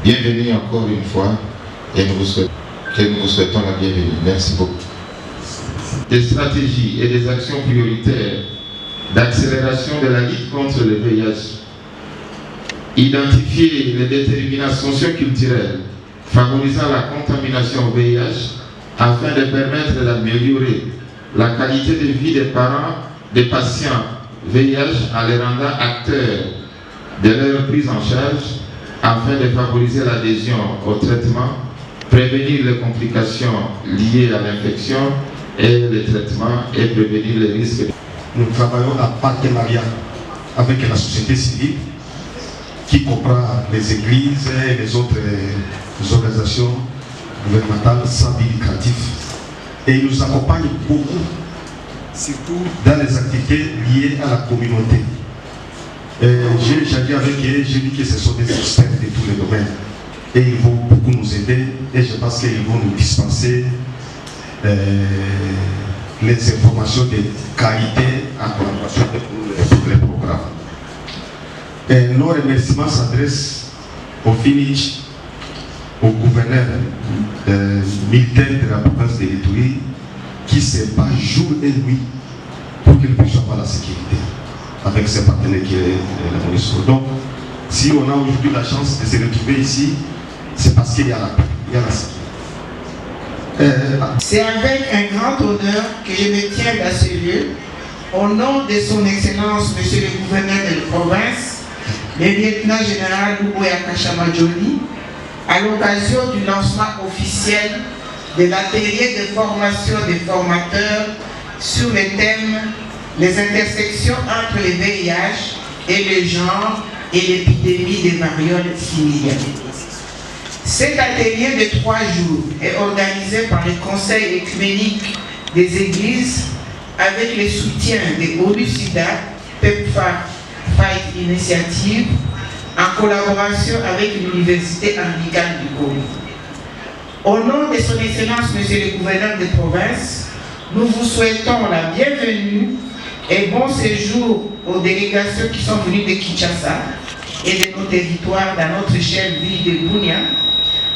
Bienvenue encore une fois et nous vous souhaitons la bienvenue. Merci beaucoup. Des stratégies et des actions prioritaires d'accélération de la lutte contre le VIH. Identifier les déterminants socioculturels favorisant la contamination au VIH afin de permettre d'améliorer la qualité de vie des parents des patients VIH en les rendant acteurs de leur prise en charge afin de favoriser l'adhésion au traitement, prévenir les complications liées à l'infection et le traitement et prévenir les risques. Nous travaillons en partenariat avec la société civile qui comprend les églises et les autres organisations gouvernementales sans but lucratif. Et ils nous accompagnent beaucoup, surtout dans les activités liées à la communauté. J'ai échangé avec eux, j'ai vu que ce sont des experts de tous les domaines. Et ils vont beaucoup nous aider et je pense qu'ils vont nous dispenser les informations de qualité en collaboration pour les programmes. Et nos remerciements s'adressent au FINICH, au gouverneur militaire de la province de l'Ituri, qui se bat jour et nuit pour qu'il puisse avoir la sécurité avec ses partenaires qui est la MONUSCO. Donc, si on a aujourd'hui la chance de se retrouver ici, c'est parce qu'il y a la paix, il y a la sécurité. C'est avec un grand honneur que je me tiens à ce lieu, au nom de son Excellence, Monsieur le Gouverneur de la province, le lieutenant général Luboya Kashamajoli, à l'occasion du lancement officiel de l'atelier de formation des formateurs sur le thème les intersections entre le VIH et le genre et l'épidémie des variole similaires. Cet atelier de 3 jours est organisé par le Conseil écuménique des Églises avec le soutien de ONU-SIDA, PEPFAR Fight Initiative, en collaboration avec l'Université anglicane du Congo. Au nom de son Excellence, Monsieur le Gouverneur de province, nous vous souhaitons la bienvenue et bon séjour aux délégations qui sont venues de Kinshasa et de nos territoires dans notre chère ville de Bunia,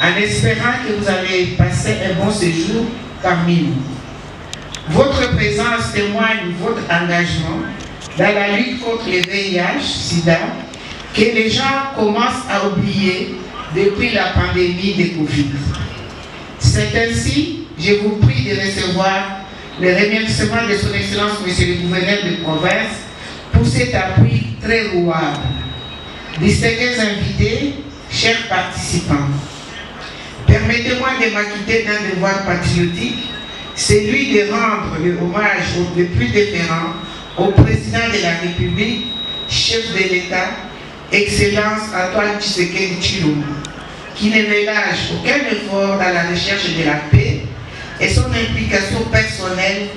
en espérant que vous allez passer un bon séjour parmi nous. Votre présence témoigne votre engagement dans la lutte contre le VIH-Sida que les gens commencent à oublier depuis la pandémie de Covid. C'est ainsi, je vous prie de recevoir le remerciement de son Excellence, Monsieur le Gouverneur de province, pour cet appui très louable. Distingués invités, chers participants, permettez-moi de m'acquitter d'un devoir patriotique, celui de rendre le hommage le plus déférent au Président de la République, chef de l'État, Excellence Antoine Tshisekedi Tshilombo, qui ne ménage aucun effort dans la recherche de la paix et son implication personnelle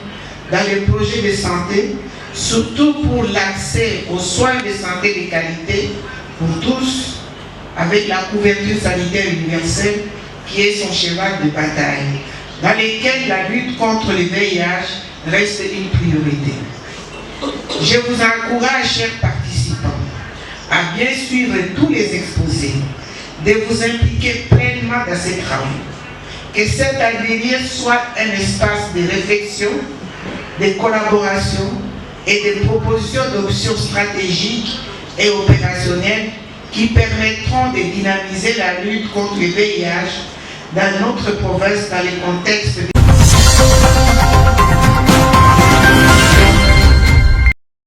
dans les projets de santé, surtout pour l'accès aux soins de santé de qualité pour tous, avec la couverture sanitaire universelle qui est son cheval de bataille, dans lesquels la lutte contre le VIH reste une priorité. Je vous encourage, chers participants, à bien suivre tous les exposés, de vous impliquer pleinement dans ces travaux. Que cet atelier soit un espace de réflexion, de collaboration et de proposition d'options stratégiques et opérationnelles qui permettront de dynamiser la lutte contre le VIH dans notre province dans le contexte